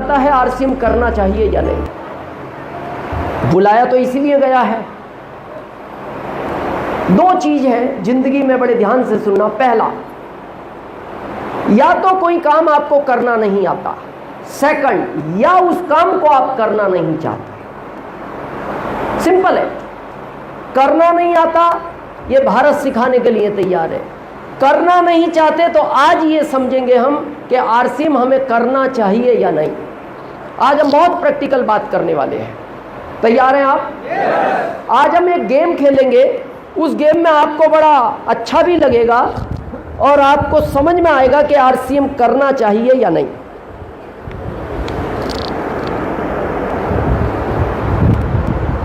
पता है आरसीएम करना चाहिए या नहीं। बुलाया तो इसीलिए गया है। दो चीज है जिंदगी में, बड़े ध्यान से सुनना। पहला, या तो कोई काम आपको करना नहीं आता। सेकंड, या उस काम को आप करना नहीं चाहते। सिंपल है। करना नहीं आता, ये भारत सिखाने के लिए तैयार है। करना नहीं चाहते तो आज ये समझेंगे हम कि आरसीएम हमें करना चाहिए या नहीं। आज हम बहुत प्रैक्टिकल बात करने वाले हैं। तैयार हैं आप? आज हम एक गेम खेलेंगे। उस गेम में आपको बड़ा अच्छा भी लगेगा और आपको समझ में आएगा कि आरसीएम करना चाहिए या नहीं।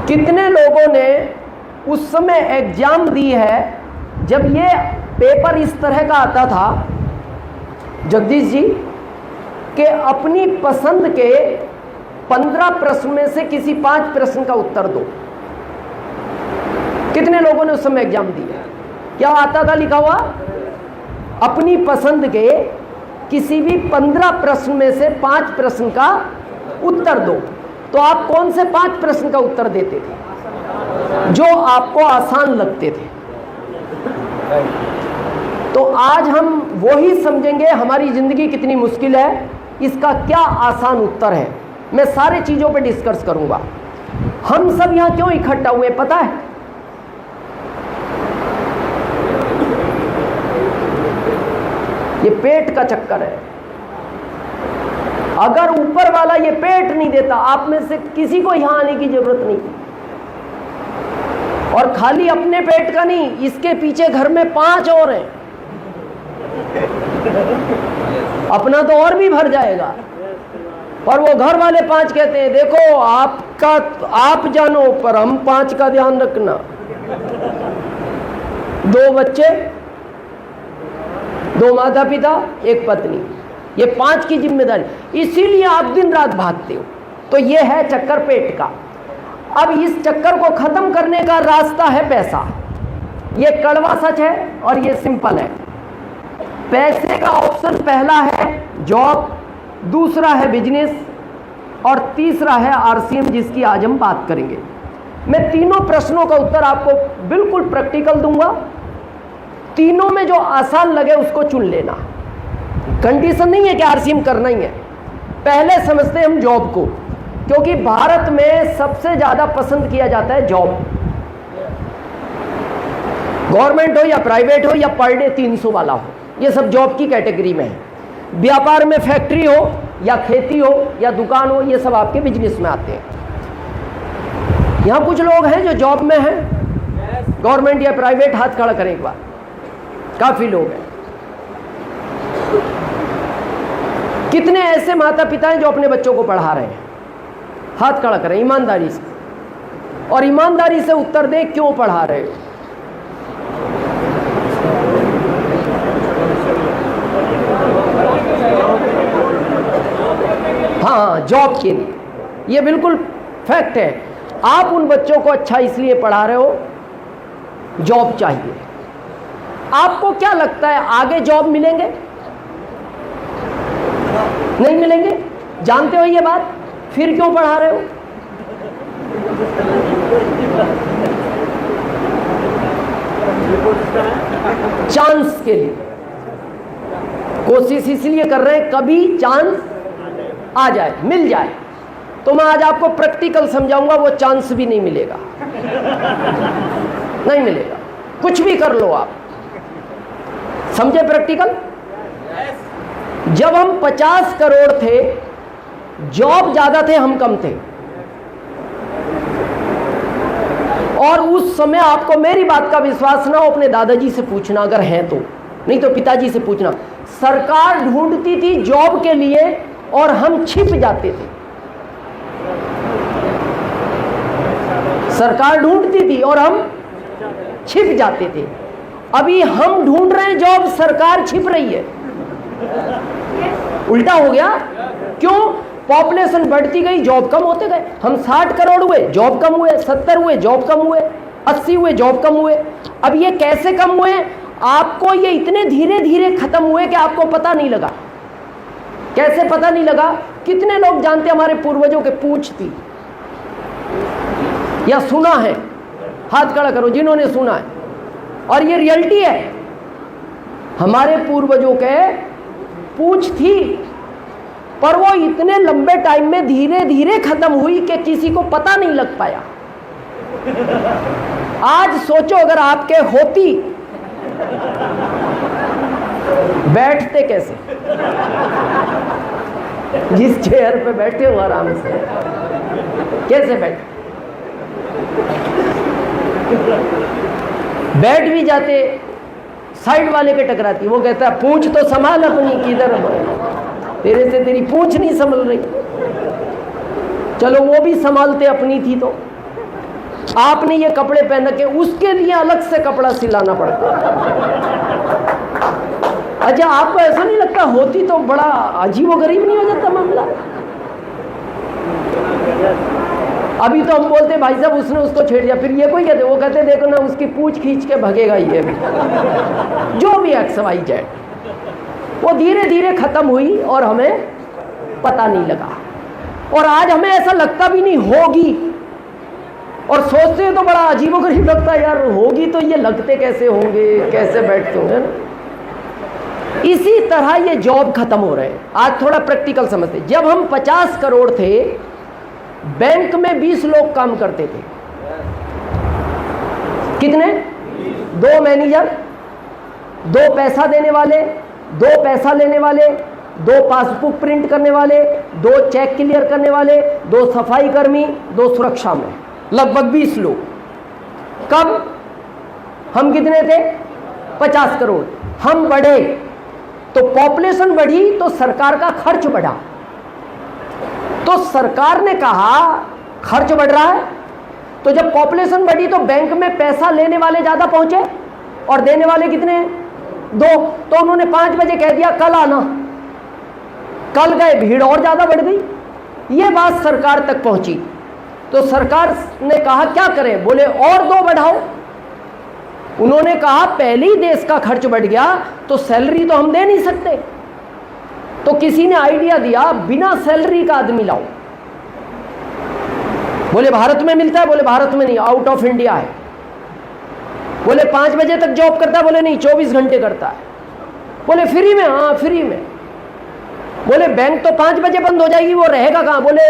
कितने लोगों ने उस समय एग्जाम दी है जब ये पेपर इस तरह का आता था, जगदीश जी, कि अपनी पसंद के 15 प्रश्न में से किसी 5 प्रश्न का उत्तर दो। कितने लोगों ने उस समय एग्जाम दिया? क्या आता था लिखा हुआ? अपनी पसंद के किसी भी 15 प्रश्न में से 5 प्रश्न का उत्तर दो। तो आप कौन से 5 प्रश्न का उत्तर देते थे जो आपको आसान लगते थे? तो आज हम वही समझेंगे हमारी जिंदगी कितनी मुश्किल है, इसका क्या आसान उत्तर है। मैं सारे चीजों पे डिस्कस करूंगा। हम सब यहां क्यों इकट्ठा हुए पता है? ये पेट का चक्कर है। अगर ऊपर वाला ये पेट नहीं देता, आप में से किसी को यहां आने की जरूरत नहीं। और खाली अपने पेट का नहीं, इसके पीछे घर में 5 और हैं। अपना तो और भी भर जाएगा, पर वो घर वाले 5 कहते हैं देखो आपका आप जानो पर हम 5 का ध्यान रखना। 2 बच्चे, 2 माता पिता, 1 पत्नी, ये 5 की जिम्मेदारी। इसीलिए आप दिन रात भागते हो। तो ये है चक्कर पेट का। अब इस चक्कर को खत्म करने का रास्ता है पैसा। ये कड़वा सच है और ये सिंपल है। पैसे का ऑप्शन पहला है जॉब, दूसरा है बिजनेस और तीसरा है आरसीएम, जिसकी आज हम बात करेंगे। मैं तीनों प्रश्नों का उत्तर आपको बिल्कुल प्रैक्टिकल दूंगा। तीनों में जो आसान लगे उसको चुन लेना। कंडीशन नहीं है कि आरसीएम करना ही है। पहले समझते हैं हम जॉब को, क्योंकि भारत में सबसे ज्यादा पसंद किया जाता है जॉब। गवर्नमेंट हो या प्राइवेट हो या पर डे 300 वाला हो, ये सब जॉब की कैटेगरी में है। व्यापार में फैक्ट्री हो या खेती हो या दुकान हो, ये सब आपके बिजनेस में आते हैं। यहां कुछ लोग हैं जो जॉब में हैं, गवर्नमेंट या प्राइवेट, हाथ खड़ा करें एक बार। काफी लोग हैं। कितने ऐसे माता पिता हैं जो अपने बच्चों को पढ़ा रहे हैं? हाथ खड़ा करें ईमानदारी से, और ईमानदारी से उत्तर दें क्यों पढ़ा रहे हो। हाँ, जॉब के लिए। ये बिल्कुल फैक्ट है। आप उन बच्चों को अच्छा इसलिए पढ़ा रहे हो, जॉब चाहिए। आपको क्या लगता है आगे जॉब मिलेंगे? नहीं मिलेंगे। जानते हो ये बात? फिर क्यों पढ़ा रहे हो? चांस के लिए कोशिश इसलिए कर रहे हैं कभी चांस आ जाए, मिल जाए। तो मैं आज आपको प्रैक्टिकल समझाऊंगा, वो चांस भी नहीं मिलेगा। नहीं मिलेगा। कुछ भी कर लो आप। समझे प्रैक्टिकल? जब हम 50 करोड़ थे, जॉब ज्यादा थे, हम कम थे। और उस समय आपको मेरी बात का विश्वास ना हो, अपने दादाजी से पूछना अगर हैं तो, नहीं तो पिताजी से पूछना। सरकार ढूंढती थी जॉब के लिए और हम छिप जाते थे। सरकार ढूंढती थी और हम छिप जाते थे। अभी हम ढूंढ रहे हैं जॉब, सरकार छिप रही है। उल्टा हो गया। क्यों? पॉपुलेशन बढ़ती गई, जॉब कम होते गए। हम 60 करोड़ हुए, जॉब कम हुए, 70 हुए, जॉब कम हुए, 80 हुए, जॉब कम हुए। अब ये कैसे कम हुए? आपको ये इतने धीरे धीरे खत्म हुए कि आपको पता नहीं लगा। कैसे पता नहीं लगा? कितने लोग जानते हमारे पूर्वजों के पूंछ थी, या सुना है? हाथ खड़ा करो जिन्होंने सुना है। और ये रियलिटी है, हमारे पूर्वजों के पूंछ थी, पर वो इतने लंबे टाइम में धीरे धीरे खत्म हुई कि किसी को पता नहीं लग पाया। आज सोचो अगर आपके होती, बैठते कैसे? जिस चेयर पे बैठे हो आराम से, कैसे बैठ भी जाते, साइड वाले के टकराती, वो कहता है पूंछ तो संभाल अपनी, किधर तेरे से तेरी पूंछ नहीं संभल रही। चलो वो भी संभालते अपनी थी, तो आपने ये कपड़े पहन के उसके लिए अलग से कपड़ा सिलाना पड़ता। अच्छा, आपको ऐसा नहीं लगता होती तो बड़ा अजीबोगरीब नहीं हो जाता मामला? अभी तो हम बोलते भाई साहब उसने उसको छेड़ दिया, फिर ये कोई कहते, वो कहते देखो ना उसकी पूंछ खींच के भगेगा ये भी। जो भी एक्स वाई जेड, वो धीरे धीरे खत्म हुई और हमें पता नहीं लगा। और आज हमें ऐसा लगता भी नहीं होगी, और सोचते हैं तो बड़ा अजीबोगरीब लगता है, यार होगी तो ये लगते कैसे होंगे, कैसे बैठते होंगे ना। इसी तरह ये जॉब खत्म हो रहे हैं। आज थोड़ा प्रैक्टिकल समझते। जब हम 50 करोड़ थे, बैंक में 20 लोग काम करते थे। कितने? 2 मैनेजर, 2 पैसा देने वाले, 2 पैसा लेने वाले, 2 पासबुक प्रिंट करने वाले, 2 चेक क्लियर करने वाले, 2 सफाई कर्मी, 2 सुरक्षा में, लगभग 20 लोग। कब? हम कितने थे? 50 करोड़। हम बढ़े तो पॉपुलेशन बढ़ी तो सरकार का खर्च बढ़ा। तो सरकार ने कहा खर्च बढ़ रहा है, तो जब पॉपुलेशन बढ़ी तो बैंक में पैसा लेने वाले ज्यादा पहुंचे और देने वाले कितने हैं? 2। तो उन्होंने 5 बजे कह दिया कल आना। कल गए, भीड़ और ज्यादा बढ़ गई। ये बात सरकार तक पहुंची तो सरकार ने कहा क्या करें? बोले और 2 बढ़ाओ। उन्होंने कहा पहले ही देश का खर्च बढ़ गया तो सैलरी तो हम दे नहीं सकते, तो किसी ने आइडिया दिया बिना सैलरी का आदमी लाओ। बोले भारत में मिलता है? बोले भारत में नहीं, आउट ऑफ इंडिया है। बोले 5 बजे तक जॉब करता है? बोले नहीं, 24 घंटे करता है। बोले फ्री में? हाँ फ्री में। बोले बैंक तो 5 बजे बंद हो जाएगी, वो रहेगा कहाँ? बोले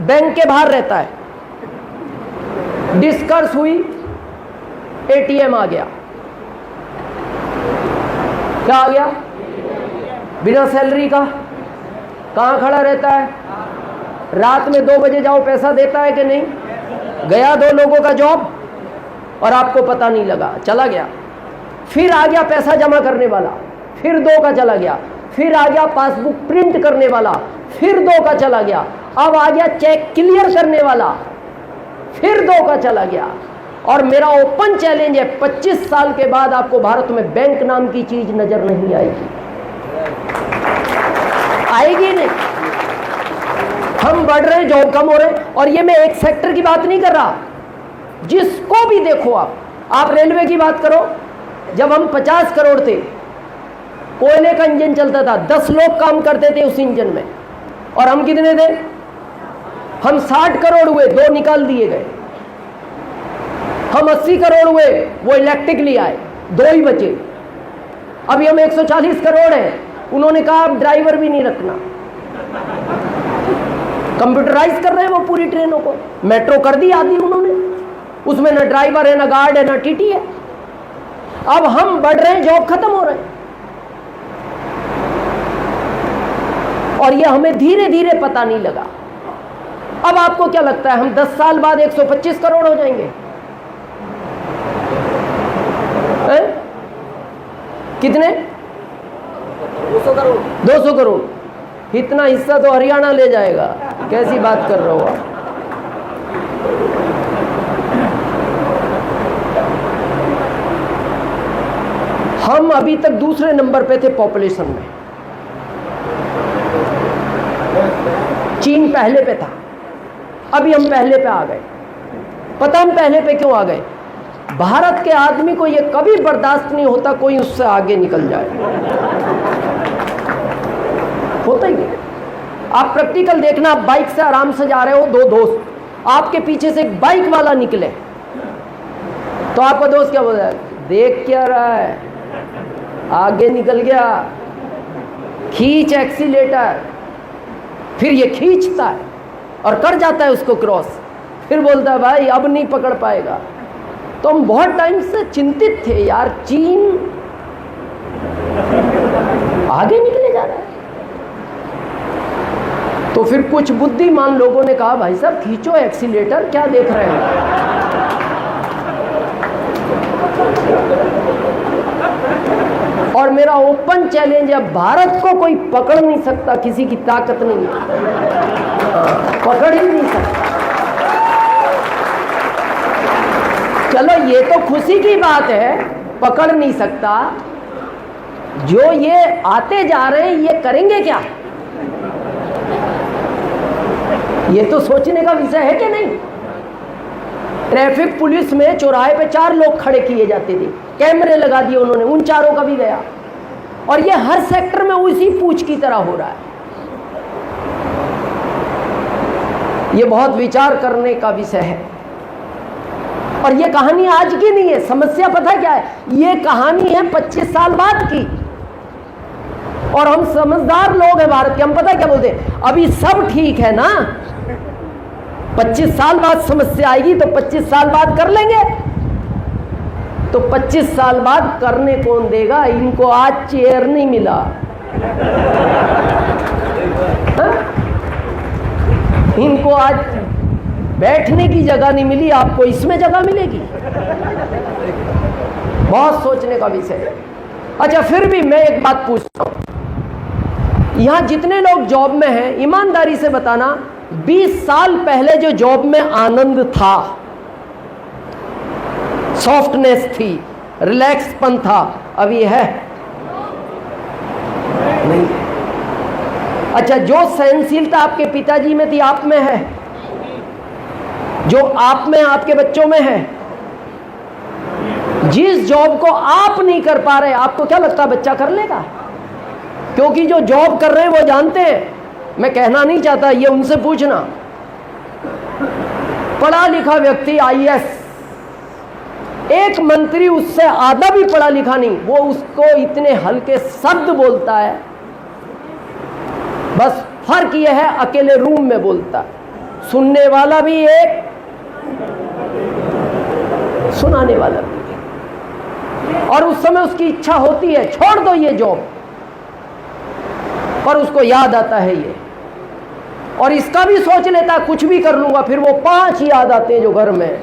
बैंक के बाहर रहता है। डिस्कस हुई, एटीएम आ गया। क्या आ गया? बिना सैलरी का। कहाँ खड़ा रहता है? रात में 2 बजे जाओ, पैसा देता है कि नहीं? गया 2 लोगों का जॉब और आपको पता नहीं लगा, चला गया। फिर आ गया पैसा जमा करने वाला, फिर 2 का चला गया। फिर आ गया पासबुक प्रिंट करने वाला, फिर 2 का चला गया। अब आ गया चेक क्लियर करने वाला, फिर 2 का चला गया। और मेरा ओपन चैलेंज है, 25 साल के बाद आपको भारत में बैंक नाम की चीज नजर नहीं आएगी। आएगी नहीं। हम बढ़ रहे हैं, जॉब कम हो रहे हैं। और ये मैं एक सेक्टर की बात नहीं कर रहा, जिसको भी देखो आप रेलवे की बात करो। जब हम 50 करोड़ थे, कोयले का इंजन चलता था, 10 लोग काम करते थे उस इंजन में, और हम कितने थे? हम 60 करोड़ हुए, 2 निकाल दिए गए। हम 80 करोड़ हुए, वो इलेक्ट्रिक ले आए, 2 ही बचे। अभी हम 140 करोड़ हैं, उन्होंने कहा अब ड्राइवर भी नहीं रखना, कंप्यूटराइज कर रहे हैं वो पूरी ट्रेनों को। मेट्रो कर दी आदि उन्होंने, उसमें ना ड्राइवर है, ना गार्ड है, ना टीटी है। अब हम बढ़ रहे हैं, जॉब खत्म हो रहे हैं, और ये हमें धीरे धीरे पता नहीं लगा। अब आपको क्या लगता है हम 10 साल बाद 125 करोड़ हो जाएंगे? कितने? 200 करोड़। 200 करोड़। इतना हिस्सा तो हरियाणा ले जाएगा। कैसी बात कर रहे हो आप? हम अभी तक दूसरे नंबर पे थे पॉपुलेशन में, चीन पहले पे था, अभी हम पहले पे आ गए। पता हम पहले पे क्यों आ गए? भारत के आदमी को यह कभी बर्दाश्त नहीं होता कोई उससे आगे निकल जाए, होता ही नहीं। आप प्रैक्टिकल देखना, आप बाइक से आराम से जा रहे हो, दो दोस्त, आपके पीछे से एक बाइक वाला निकले तो आपका दोस्त क्या बोल रहा है? देख क्या रहा है, आगे निकल गया, खींच एक्सीलेटर। फिर ये खींचता है और कर जाता है उसको क्रॉस, फिर बोलता है भाई अब नहीं पकड़ पाएगा। तो हम बहुत टाइम से चिंतित थे यार, चीन आगे निकले जा रहा है। तो फिर कुछ बुद्धिमान लोगों ने कहा भाई साहब खींचो एक्सीलेटर, क्या देख रहे हैं। और मेरा ओपन चैलेंज है, भारत को कोई पकड़ नहीं सकता, किसी की ताकत नहीं है, पकड़ ही नहीं सकता। चलो ये तो खुशी की बात है, पकड़ नहीं सकता, जो ये आते जा रहे हैं ये करेंगे क्या, ये तो सोचने का विषय है कि नहीं। ट्रैफिक पुलिस में चौराहे पे 4 लोग खड़े किए जाते थे, कैमरे लगा दिए उन्होंने, उन 4 का भी गया। और ये हर सेक्टर में उसी पूछ की तरह हो रहा है। ये बहुत विचार करने का विषय है। और ये कहानी आज की नहीं है, समस्या पता क्या है, ये कहानी है 25 साल बाद की। और हम समझदार लोग हैं भारत के, हम पता क्या बोलते हैं, अभी सब ठीक है ना, 25 साल बाद समस्या आएगी तो 25 साल बाद कर लेंगे। तो 25 साल बाद करने कौन देगा, इनको आज चेयर नहीं मिला, हा? इनको आज बैठने की जगह नहीं मिली, आपको इसमें जगह मिलेगी। बहुत सोचने का विषय है। अच्छा फिर भी मैं एक बात पूछता हूं, यहां जितने लोग जॉब में हैं, ईमानदारी से बताना, 20 साल पहले जो जॉब में आनंद था, सॉफ्टनेस थी, रिलैक्सपन था, अभी है नहीं। अच्छा जो सहनशीलता आपके पिताजी में थी, आप में है, जो आप में आपके बच्चों में है। जिस जॉब को आप नहीं कर पा रहे, आपको क्या लगता है बच्चा कर लेगा? क्योंकि जो जॉब कर रहे हैं वो जानते हैं, मैं कहना नहीं चाहता, ये उनसे पूछना। पढ़ा लिखा व्यक्ति IAS, एक मंत्री उससे आधा भी पढ़ा लिखा नहीं, वो उसको इतने हल्के शब्द बोलता है, बस फर्क यह है अकेले रूम में बोलता है, सुनने वाला भी एक, सुनाने वाला भी एक। और उस समय उसकी इच्छा होती है छोड़ दो ये जॉब, पर उसको याद आता है ये, और इसका भी सोच लेता कुछ भी कर लूंगा, फिर वो 5 याद आते हैं जो घर में।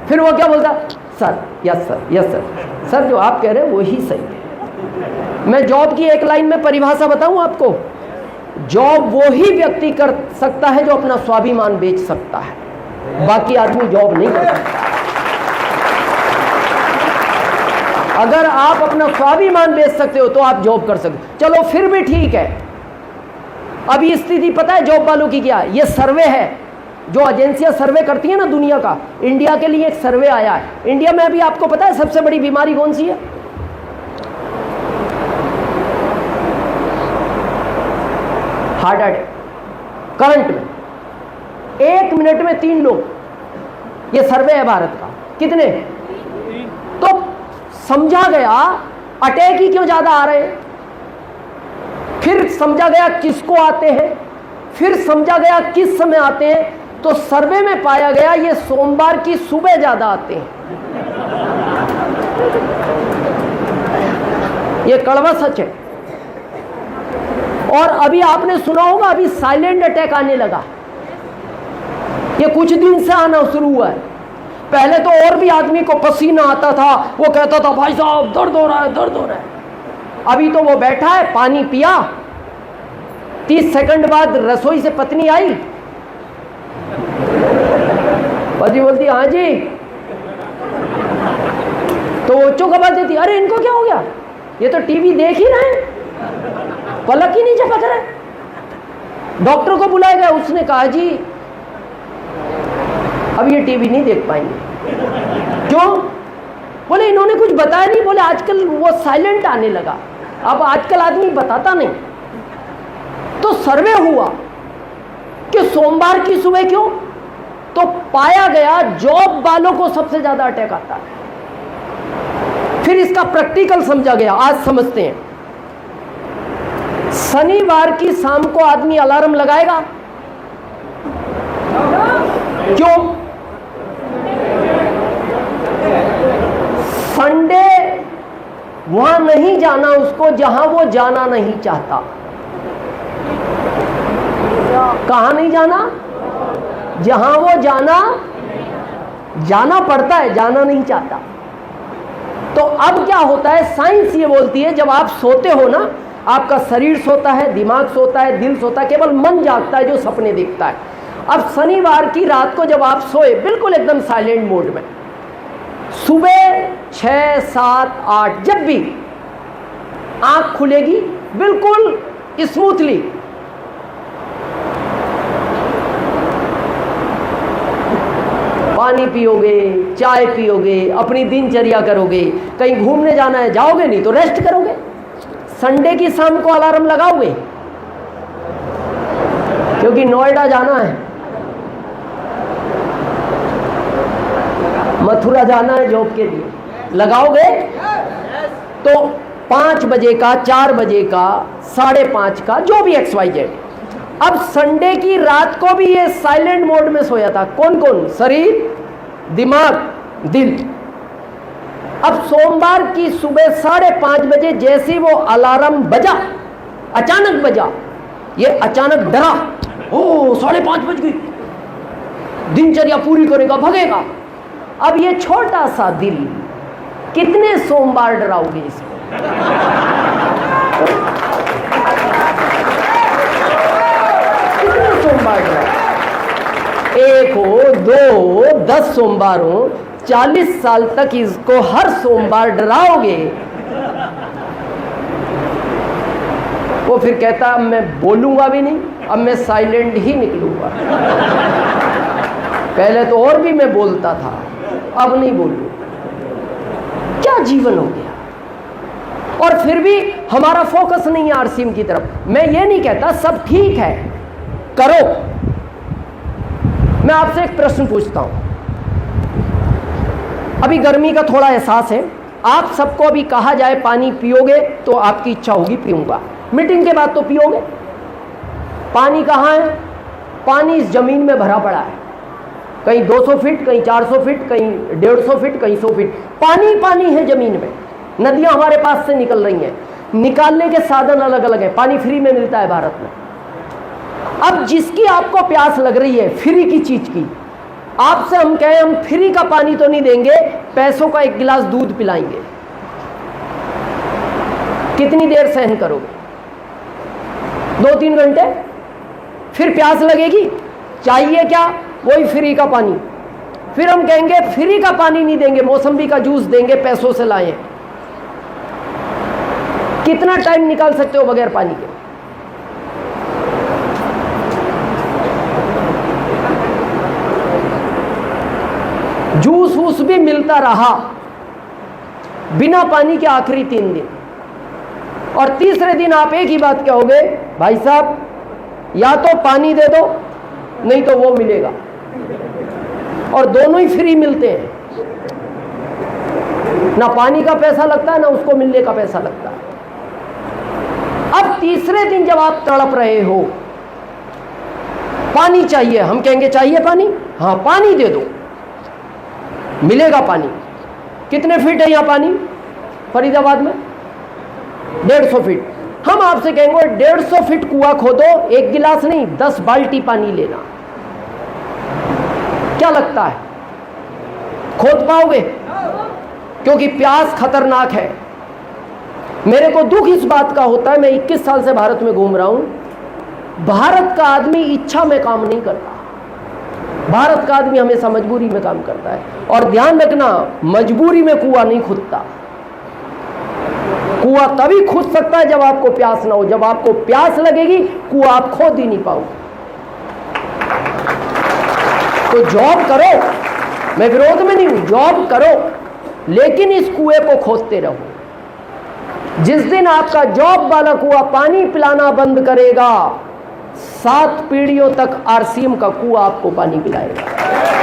फिर वो क्या बोलता, sir yes sir yes sir, sir जो आप कह रहे हैं वही सही है। मैं जॉब की एक लाइन में परिभाषा बताऊं आपको, जॉब वो ही व्यक्ति कर सकता है जो अपना स्वाभिमान बेच सकता है, बाकी आदमी जॉब नहीं कर सकता। अगर आप अपना स्वाभिमान बेच सकते हो तो आप जॉब कर सकते हो। चलो फिर भी ठीक है। अभी स्थिति पता है जॉब वालों की क्या है, ये सर्वे है जो एजेंसियां सर्वे करती है ना दुनिया का, इंडिया के लिए एक सर्वे आया है। इंडिया में अभी आपको पता है सबसे बड़ी बीमारी कौन सी है? Heart attack. करंट में 1 मिनट में 3 लोग, ये सर्वे है भारत का। कितने? तो समझा गया अटैक ही क्यों ज्यादा आ रहे हैं, फिर समझा गया किसको आते हैं, फिर समझा गया किस समय आते हैं। तो सर्वे में पाया गया ये सोमवार की सुबह ज्यादा आते हैं। ये कड़वा सच है। और अभी आपने सुना होगा अभी साइलेंट अटैक आने लगा, ये कुछ दिन से आना शुरू हुआ है। पहले तो और भी आदमी को पसीना आता था, वो कहता था भाई साहब दर्द हो रहा है, दर्द हो रहा है। अभी तो वो बैठा है, पानी पिया, 30 सेकंड बाद रसोई से पत्नी आई, पति बोलती हाँ जी, तो वो चुप कर देती, अरे इनको क्या हो गया, ये तो टीवी देख ही रहे हैं, पलक ही नहीं झपक रहे। डॉक्टर को बुलाया गया, उसने कहा जी अब ये टीवी नहीं देख पाएंगे। क्यों? बोले इन्होंने कुछ बताया नहीं। बोले आजकल वो साइलेंट आने लगा, अब आजकल आदमी बताता नहीं। तो सर्वे हुआ सोमवार की सुबह क्यों? तो पाया गया जॉब वालों को सबसे ज्यादा अटैक आता है। फिर इसका प्रैक्टिकल समझा गया, आज समझते हैं। शनिवार की शाम को आदमी अलार्म लगाएगा, क्यों? संडे वहां नहीं जाना उसको जहां वो जाना नहीं चाहता। कहां नहीं जाना? जहां वो जाना पड़ता है, जाना नहीं चाहता। तो अब क्या होता है, साइंस ये बोलती है जब आप सोते हो ना, आपका शरीर सोता है, दिमाग सोता है, दिल सोता है, केवल मन जागता है जो सपने देखता है। अब शनिवार की रात को जब आप सोए बिल्कुल एकदम साइलेंट मोड में, सुबह 6, 7, 8 जब भी आंख खुलेगी बिल्कुल स्मूथली, पानी पियोगे, चाय पियोगे, अपनी दिनचर्या करोगे, कहीं घूमने जाना है जाओगे, नहीं तो रेस्ट करोगे। संडे की शाम को अलार्म लगाओगे क्योंकि नोएडा जाना है, मथुरा जाना है जॉब के लिए, लगाओगे तो 5 बजे का, 4 बजे का, 5:30 का, जो भी XYZ। अब संडे की रात को भी ये साइलेंट मोड में सोया था। कौन कौन? शरीर, दिमाग, दिल। अब सोमवार की सुबह 5:30 बजे जैसे वो अलार्म बजा, अचानक बजा, ये अचानक डरा, ओ 5:30 बज गई, दिनचर्या पूरी करेगा, भगेगा। अब ये छोटा सा दिल कितने सोमवार डराओगे इसको? कितने सोमवार डराओगे? 1 हो, 2 हो, 10 सोमवार हो, 40 साल तक इसको हर सोमवार डराओगे। वो फिर कहता अब मैं बोलूंगा भी नहीं, अब मैं साइलेंट ही निकलूंगा। पहले तो और भी मैं बोलता था, अब नहीं बोलूं। क्या जीवन हो गया। और फिर भी हमारा फोकस नहीं है आरसीएम की तरफ। मैं ये नहीं कहता सब ठीक है, करो। मैं आपसे एक प्रश्न पूछता हूं, अभी गर्मी का थोड़ा एहसास है, आप सबको अभी कहा जाए पानी पियोगे तो आपकी इच्छा होगी पीऊंगा, मीटिंग के बाद तो पियोगे। पानी कहाँ है? पानी इस जमीन में भरा पड़ा है, कहीं 200 फीट, कहीं 400 फीट, कहीं 150 फीट, कहीं 100 फीट, पानी पानी है जमीन में। नदियां हमारे पास से निकल रही हैं, निकालने के साधन अलग अलग हैं, पानी फ्री में मिलता है भारत में। अब जिसकी आपको प्यास लग रही है फ्री की चीज की, आपसे हम कहें हम फ्री का पानी तो नहीं देंगे, पैसों का 1 गिलास दूध पिलाएंगे, कितनी देर सहन करोगे? 2-3 घंटे, फिर प्यास लगेगी, चाहिए क्या? वही फ्री का पानी। फिर हम कहेंगे फ्री का पानी नहीं देंगे, मौसम्बी का जूस देंगे, पैसों से लाएं। कितना टाइम निकाल सकते हो बगैर पानी के? जूस वूस भी मिलता रहा बिना पानी के आखिरी 3 दिन, और तीसरे दिन आप एक ही बात कहोगे, भाई साहब या तो पानी दे दो नहीं तो वो मिलेगा, और दोनों ही फ्री मिलते हैं, ना पानी का पैसा लगता है ना उसको मिलने का पैसा लगता है। अब तीसरे दिन जब आप तड़प रहे हो, पानी चाहिए, हम कहेंगे चाहिए पानी, हाँ पानी दे दो, मिलेगा पानी। कितने फीट है यहाँ पानी फरीदाबाद में? 150 फीट। हम आपसे कहेंगे 150 फीट कुआं खोदो, 1 गिलास नहीं 10 बाल्टी पानी लेना, क्या लगता है खोद पाओगे? क्योंकि प्यास खतरनाक है। मेरे को दुख इस बात का होता है, मैं 21 साल से भारत में घूम रहा हूं, भारत का आदमी इच्छा में काम नहीं करता, भारत का आदमी हमेशा मजबूरी में काम करता है। और ध्यान रखना, मजबूरी में कुआं नहीं खुदता, कुआं तभी खुद सकता है जब आपको प्यास ना हो। जब आपको प्यास लगेगी कुआं आप खोद ही नहीं पाओगे। तो जॉब करो, मैं विरोध में नहीं हूं, जॉब करो, लेकिन इस कुएं को खोदते रहो। जिस दिन आपका जॉब वाला कुआं पानी पिलाना बंद करेगा, 7 पीढ़ियों तक आरसीएम का कुआं आपको पानी पिलाएगा।